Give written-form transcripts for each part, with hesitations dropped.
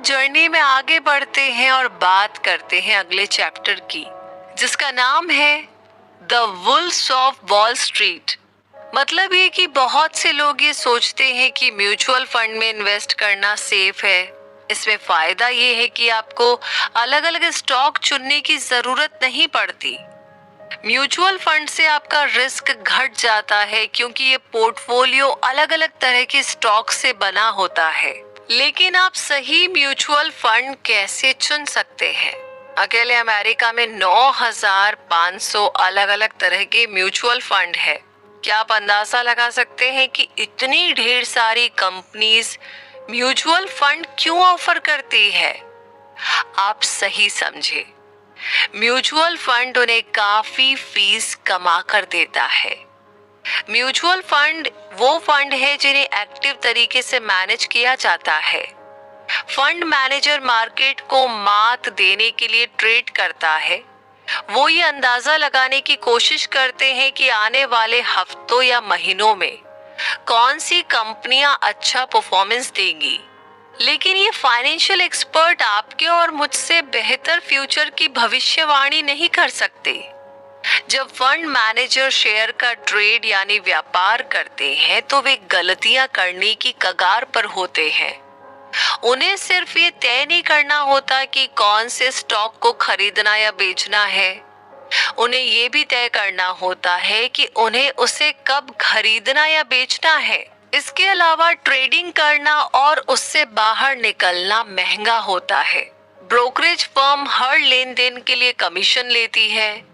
Journey में आगे बढ़ते हैं और बात करते हैं अगले चैप्टर की, जिसका नाम है the Wolves of wall street. मतलब ये कि बहुत से लोग ये सोचते हैं कि म्यूचुअल फंड में इन्वेस्ट करना सेफ है। इसमें फायदा ये है कि आपको अलग अलग स्टॉक चुनने की जरूरत नहीं पड़ती। म्यूचुअल फंड से आपका रिस्क घट जाता है क्योंकि ये पोर्टफोलियो अलग अलग तरह के स्टॉक से बना होता है। लेकिन आप सही म्यूचुअल फंड कैसे चुन सकते हैं? अकेले अमेरिका में 9,500 अलग अलग तरह के म्यूचुअल फंड है। क्या आप अंदाजा लगा सकते हैं कि इतनी ढेर सारी कंपनीज म्यूचुअल फंड क्यों ऑफर करती है? आप सही समझे, म्यूचुअल फंड उन्हें काफी फीस कमा कर देता है। म्यूचुअल फंड वो फंड है जिन्हें एक्टिव तरीके से मैनेज किया जाता है। फंड मैनेजर मार्केट को मात देने के लिए ट्रेड करता है। वो ये अंदाजा लगाने की कोशिश करते हैं कि आने वाले हफ्तों या महीनों में कौन सी कंपनियां अच्छा परफॉर्मेंस देंगी। लेकिन ये फाइनेंशियल एक्सपर्ट आपके और मुझसे बेहतर फ्यूचर की भविष्यवाणी नहीं कर सकते। जब फंड मैनेजर शेयर का ट्रेड यानी व्यापार करते हैं तो वे गलतियां करने की कगार पर होते हैं। उन्हें सिर्फ ये तय नहीं करना होता कि कौन से स्टॉक को खरीदना या बेचना है, उन्हें ये भी तय करना होता है कि उन्हें उसे कब खरीदना या बेचना है। इसके अलावा ट्रेडिंग करना और उससे बाहर निकलना महंगा होता है। ब्रोकरेज फर्म हर लेन देन के लिए कमीशन लेती है।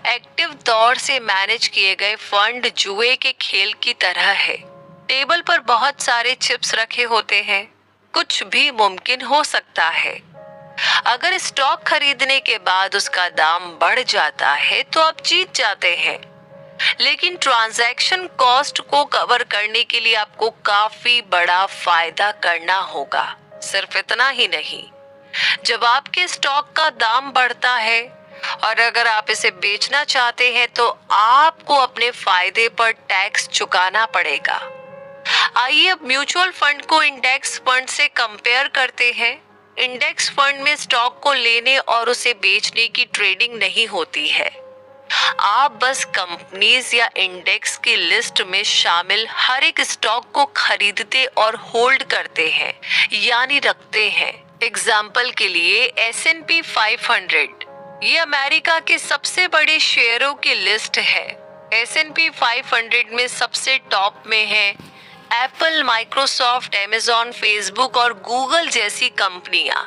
एक्टिव तौर से मैनेज किए गए फंड जुए के खेल की तरह है। टेबल पर बहुत सारे चिप्स रखे होते हैं, कुछ भी मुमकिन हो सकता है। अगर स्टॉक खरीदने के बाद उसका दाम बढ़ जाता है तो आप जीत जाते हैं, लेकिन ट्रांजैक्शन कॉस्ट को कवर करने के लिए आपको काफी बड़ा फायदा करना होगा। सिर्फ इतना ही नहीं, जब आपके स्टॉक का दाम बढ़ता है और अगर आप इसे बेचना चाहते हैं तो आपको अपने फायदे पर टैक्स चुकाना पड़ेगा। आइए अब म्यूचुअल फंड को इंडेक्स फंड से कंपेयर करते हैं। इंडेक्स फंड में स्टॉक को लेने और उसे बेचने की ट्रेडिंग नहीं होती है। आप बस कंपनीज या इंडेक्स की लिस्ट में शामिल हर एक स्टॉक को खरीदते और होल्ड करते हैं, यानी रखते हैं। एग्जाम्पल के लिए S&P 500 ये अमेरिका के सबसे बड़े शेयरों की लिस्ट है। S&P 500 में सबसे टॉप में है एप्पल, माइक्रोसॉफ्ट, अमेज़न, फेसबुक और गूगल जैसी कंपनियां।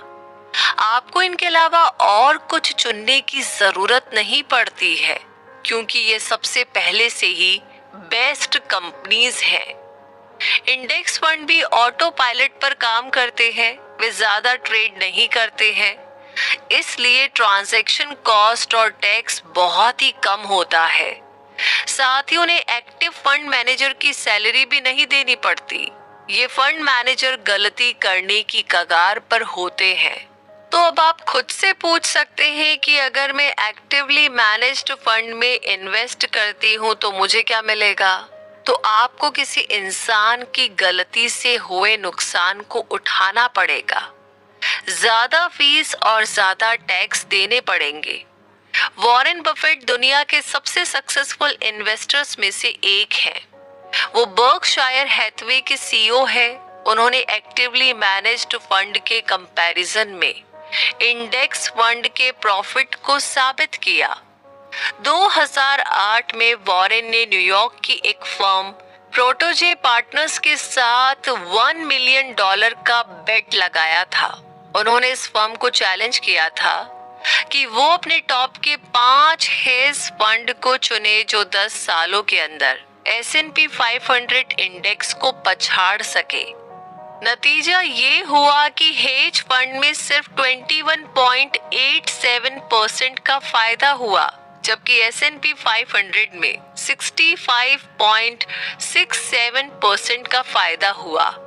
आपको इनके अलावा और कुछ चुनने की जरूरत नहीं पड़ती है क्योंकि ये सबसे पहले से ही बेस्ट कंपनीज हैं। इंडेक्स फंड भी ऑटो पायलट पर काम करते हैं। वे ज्यादा ट्रेड नहीं करते हैं, इसलिए ट्रांजैक्शन कॉस्ट और टैक्स बहुत ही कम होता है। साथ ही उन्हें एक्टिव फंड मैनेजर की सैलरी भी नहीं देनी पड़ती। ये फंड मैनेजर गलती करने की कगार पर होते हैं। तो अब आप खुद से पूछ सकते हैं कि अगर मैं एक्टिवली मैनेज्ड फंड में इन्वेस्ट करती हूँ तो मुझे क्या मिलेगा? तो आपको किसी इंसान की गलती से हुए नुकसान को उठाना पड़ेगा। ज्यादा फीस और ज्यादा टैक्स देने पड़ेंगे। वॉरेन बफेट दुनिया के सबसे सक्सेसफुल इन्वेस्टर्स में से एक हैं। वो बर्कशायर हैथवे के सीईओ है। उन्होंने एक्टिवली मैनेज्ड फंड के कंपैरिजन में इंडेक्स फंड के प्रॉफिट को साबित किया। 2008 में वॉरेन ने न्यूयॉर्क की एक फर्म प्रोटोजे पार्टनर्स के साथ $1 मिलियन का बेट लगाया था। उन्होंने इस फर्म को चैलेंज किया था कि वो अपने टॉप के 5 हेज फंड को चुने जो 10 सालों के अंदर S&P 500 इंडेक्स को पछाड़ सके। नतीजा ये हुआ कि हेज फंड में सिर्फ 21.87% का फायदा हुआ, जबकि S&P 500 में 65.67% का फायदा हुआ।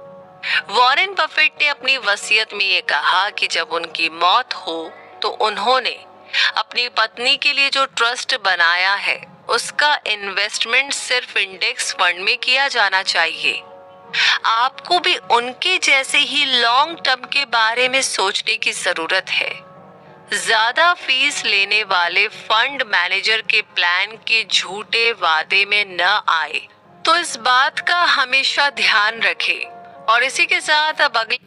वॉरेन बफेट ने अपनी वसीयत में ये कहा कि जब उनकी मौत हो तो उन्होंने अपनी पत्नी के लिए जो ट्रस्ट बनाया है उसका इन्वेस्टमेंट सिर्फ इंडेक्स फंड में किया जाना चाहिए। आपको भी उनके जैसे ही लॉन्ग टर्म के बारे में सोचने की जरूरत है। ज्यादा फीस लेने वाले फंड मैनेजर के प्लान के झूठे वादे में न आए, तो इस बात का हमेशा ध्यान रखें। और इसी के साथ अब अगले